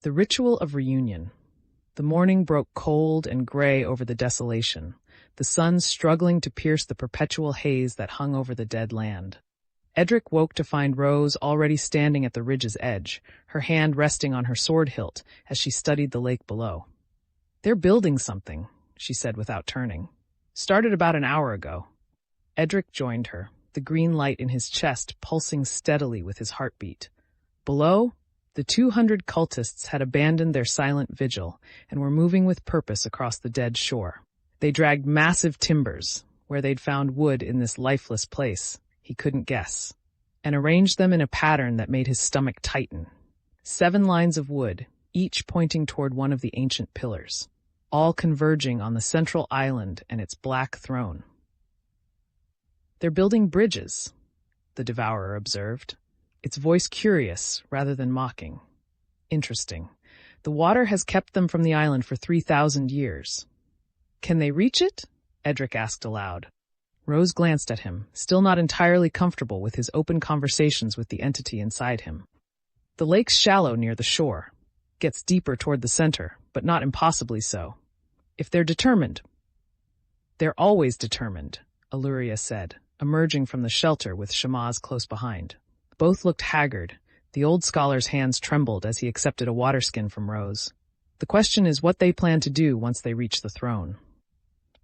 The ritual of reunion. The morning broke cold and gray over the desolation, the sun struggling to pierce the perpetual haze that hung over the dead land. Edric woke to find Rose already standing at the ridge's edge, her hand resting on her sword hilt as she studied the lake below. "They're building something," she said without turning. "Started about an hour ago." Edric joined her, the green light in his chest pulsing steadily with his heartbeat. Below, the 200 cultists had abandoned their silent vigil and were moving with purpose across the dead shore. They dragged massive timbers, where they'd found wood in this lifeless place, he couldn't guess, and arranged them in a pattern that made his stomach tighten. 7 lines of wood, each pointing toward one of the ancient pillars, all converging on the central island and its black throne. "They're building bridges," the Devourer observed, its voice curious rather than mocking. "Interesting. The water has kept them from the island for 3,000 years. Can they reach it?" Edric asked aloud. Rose glanced at him, still not entirely comfortable with his open conversations with the entity inside him. "The lake's shallow near the shore. Gets deeper toward the center, but not impossibly so. If they're determined." "They're always determined," Aluria said, emerging from the shelter with Shamaz close behind. Both looked haggard. The old scholar's hands trembled as he accepted a waterskin from Rose. "The question is what they plan to do once they reach the throne."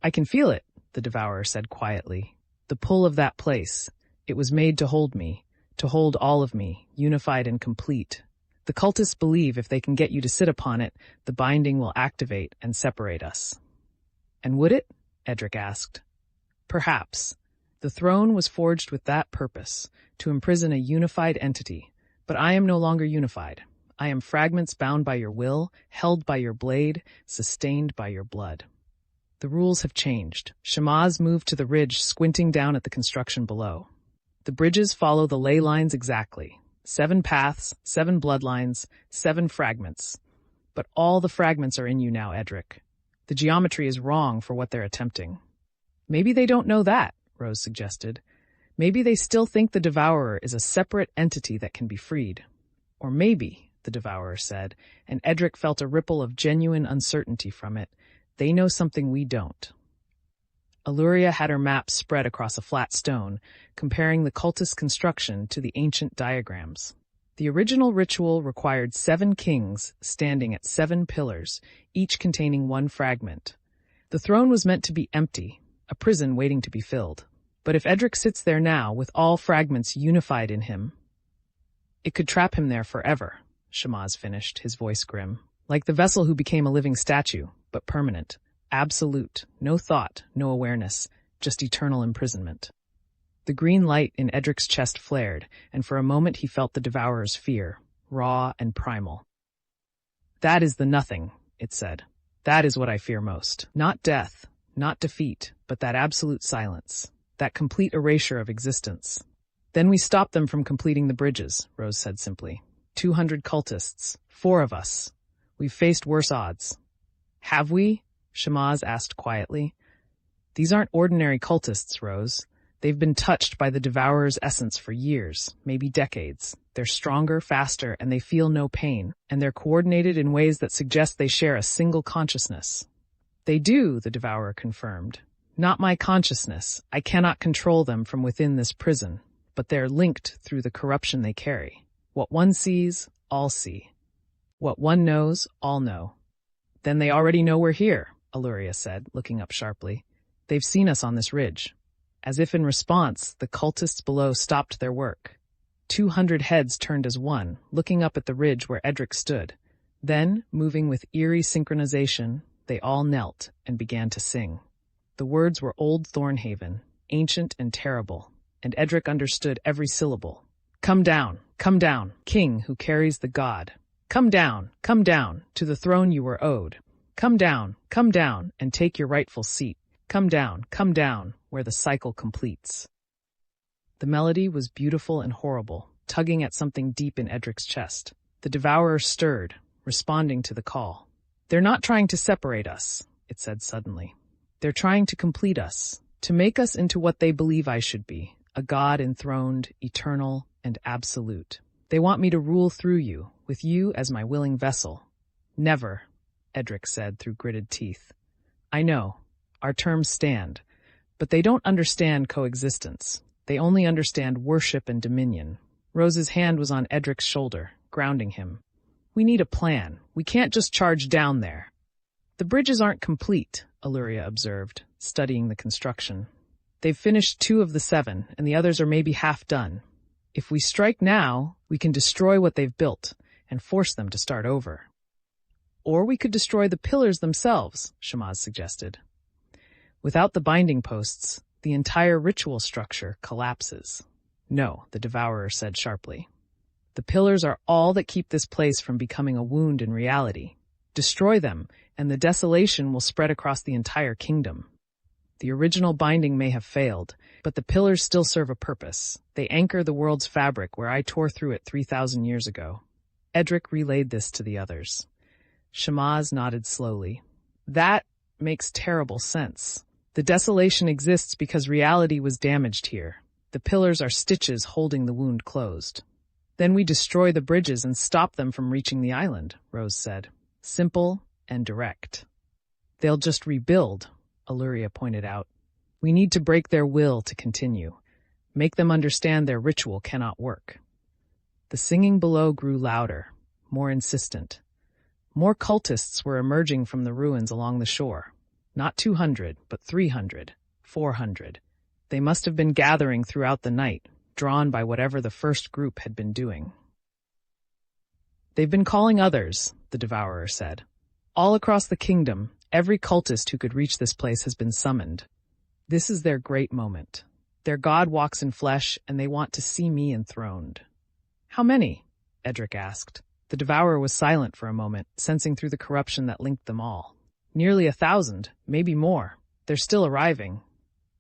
"I can feel it," the Devourer said quietly. "The pull of that place. It was made to hold me, to hold all of me, unified and complete. The cultists believe if they can get you to sit upon it, the binding will activate and separate us." "And would it?" Edric asked. "Perhaps. The throne was forged with that purpose, to imprison a unified entity, but I am no longer unified. I am fragments bound by your will, held by your blade, sustained by your blood." The rules have changed. Shamaz moved to the ridge, squinting down at the construction below. "The bridges follow the ley lines exactly. 7 paths, 7 bloodlines, 7 fragments. But all the fragments are in you now, Edric. The geometry is wrong for what they're attempting." "Maybe they don't know that," Rose suggested. "Maybe they still think the Devourer is a separate entity that can be freed. Or maybe," the Devourer said, and Edric felt a ripple of genuine uncertainty from it, "they know something we don't." Aluria had her map spread across a flat stone, comparing the cultist construction to the ancient diagrams. The original ritual required 7 kings standing at 7 pillars, each containing 1 fragment. The throne was meant to be empty, a prison waiting to be filled. But if Edric sits there now, with all fragments unified in him, it could trap him there forever, Shamaz finished, his voice grim. Like the vessel who became a living statue, but permanent. Absolute. No thought, no awareness, just eternal imprisonment. The green light in Edric's chest flared, and for a moment he felt the Devourer's fear, raw and primal. "That is the nothing," it said. "That is what I fear most. Not death, not defeat, but that absolute silence. That complete erasure of existence." "Then we stop them from completing the bridges," Rose said simply. 200 cultists, 4 of us. We've faced worse odds." "Have we?" Shamaz asked quietly. "These aren't ordinary cultists, Rose. They've been touched by the Devourer's essence for years, maybe decades. They're stronger, faster, and they feel no pain, and they're coordinated in ways that suggest they share a single consciousness." "They do," the Devourer confirmed. "Not my consciousness. I cannot control them from within this prison, but they're linked through the corruption they carry. What one sees, all see. What one knows, all know." "Then they already know we're here," Aluria said, looking up sharply. "They've seen us on this ridge." As if in response, the cultists below stopped their work. 200 heads turned as one, looking up at the ridge where Edric stood. Then, moving with eerie synchronization, they all knelt and began to sing. The words were Old Thornhaven, ancient and terrible, and Edric understood every syllable. Come down, King who carries the god. Come down, to the throne you were owed. Come down, and take your rightful seat. Come down, where the cycle completes." The melody was beautiful and horrible, tugging at something deep in Edric's chest. The Devourer stirred, responding to the call. "They're not trying to separate us," it said suddenly. "They're trying to complete us, to make us into what they believe I should be, a god enthroned, eternal, and absolute. They want me to rule through you, with you as my willing vessel. Never, Edric said through gritted teeth. I know, our terms stand, but they don't understand coexistence. They only understand worship and dominion. Rose's hand was on Edric's shoulder, grounding him. We need a plan. We can't just charge down there. The bridges aren't complete, Illyria observed, studying the construction. They've finished 2 of the 7, and the others are maybe half done. If we strike now, we can destroy what they've built and force them to start over. Or we could destroy the pillars themselves, Shamaz suggested. Without the binding posts, the entire ritual structure collapses. No, the Devourer said sharply. The pillars are all that keep this place from becoming a wound in reality. Destroy them, and the desolation will spread across the entire kingdom. The original binding may have failed, but the pillars still serve a purpose. They anchor the world's fabric where I tore through it 3,000 years ago. Edric relayed this to the others. Shamaz nodded slowly. That makes terrible sense. The desolation exists because reality was damaged here. The pillars are stitches holding the wound closed. Then we destroy the bridges and stop them from reaching the island, Rose said. Simple and direct. They'll just rebuild, Illyria pointed out. We need to break their will to continue. Make them understand their ritual cannot work. The singing below grew louder, more insistent. More cultists were emerging from the ruins along the shore. Not 200, but 300, 400. They must have been gathering throughout the night, drawn by whatever the first group had been doing. They've been calling others, the Devourer said. All across the kingdom, every cultist who could reach this place has been summoned. This is their great moment. Their god walks in flesh, and they want to see me enthroned. How many? Edric asked. The Devourer was silent for a moment, sensing through the corruption that linked them all. Nearly 1,000, maybe more. They're still arriving.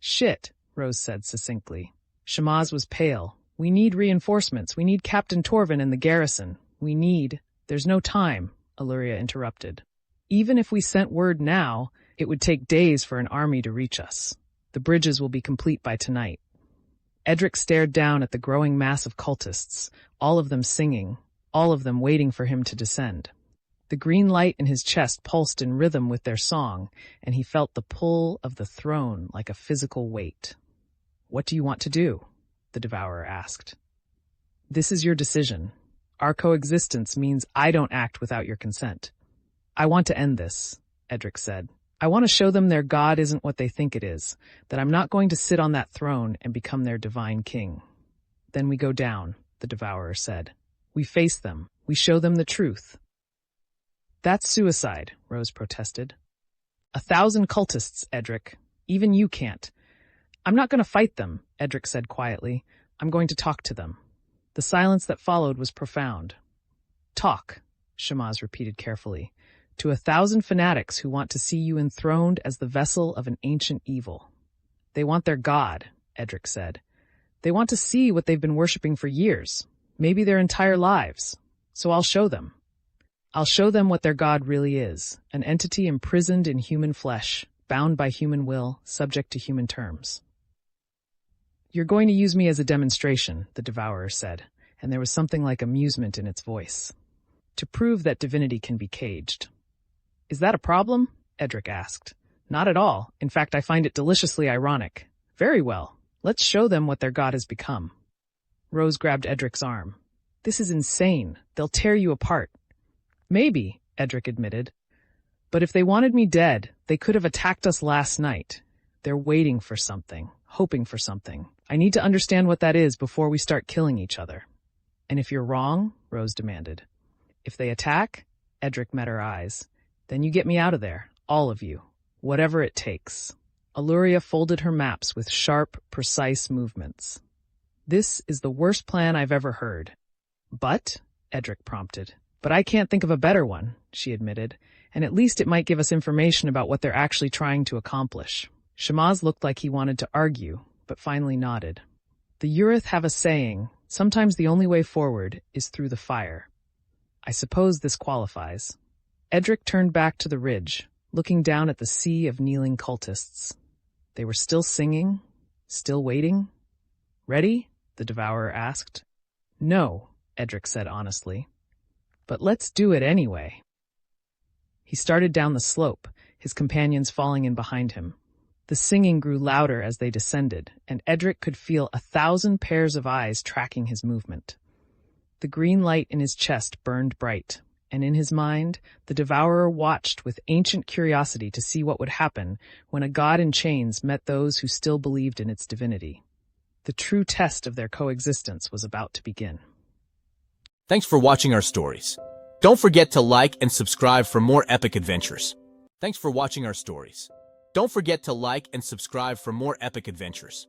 Shit, Rose said succinctly. Shamaz was pale. We need reinforcements. We need Captain Torvin and the garrison. There's no time, Illyria interrupted. Even if we sent word now, it would take days for an army to reach us. The bridges will be complete by tonight. Edric stared down at the growing mass of cultists, all of them singing, all of them waiting for him to descend. The green light in his chest pulsed in rhythm with their song, and he felt the pull of the throne like a physical weight. What do you want to do? The Devourer asked. This is your decision. Our coexistence means I don't act without your consent. I want to end this, Edric said. I want to show them their god isn't what they think it is, that I'm not going to sit on that throne and become their divine king. Then we go down, the Devourer said. We face them. We show them the truth. That's suicide, Rose protested. 1,000 cultists, Edric. Even you can't. I'm not going to fight them, Edric said quietly. I'm going to talk to them. The silence that followed was profound. Talk, Shamaz repeated carefully, to 1,000 fanatics who want to see you enthroned as the vessel of an ancient evil. They want their god, Edric said. They want to see what they've been worshipping for years, maybe their entire lives. So I'll show them. I'll show them what their god really is, an entity imprisoned in human flesh, bound by human will, subject to human terms. You're going to use me as a demonstration, the Devourer said, and there was something like amusement in its voice. To prove that divinity can be caged. Is that a problem? Edric asked. Not at all. In fact, I find it deliciously ironic. Very well. Let's show them what their god has become. Rose grabbed Edric's arm. This is insane. They'll tear you apart. Maybe, Edric admitted. But if they wanted me dead, they could have attacked us last night. They're waiting for something, hoping for something. I need to understand what that is before we start killing each other. And if you're wrong, Rose demanded. If they attack, Edric met her eyes. Then you get me out of there, all of you, whatever it takes. Illyria folded her maps with sharp, precise movements. This is the worst plan I've ever heard. But, Edric prompted. But I can't think of a better one, she admitted, and at least it might give us information about what they're actually trying to accomplish. Shamaz looked like he wanted to argue, but finally nodded. The Urith have a saying, sometimes the only way forward is through the fire. I suppose this qualifies. Edric turned back to the ridge, looking down at the sea of kneeling cultists. They were still singing, still waiting. Ready? The Devourer asked. No, Edric said honestly. but let's do it anyway. He started down the slope, his companions falling in behind him. The singing grew louder as they descended, and Edric could feel 1,000 pairs of eyes tracking his movement. The green light in his chest burned bright, and in his mind, the Devourer watched with ancient curiosity to see what would happen when a god in chains met those who still believed in its divinity. The true test of their coexistence was about to begin. Thanks for watching our stories. Don't forget to like and subscribe for more epic adventures. Thanks for watching our stories. Don't forget to like and subscribe for more epic adventures.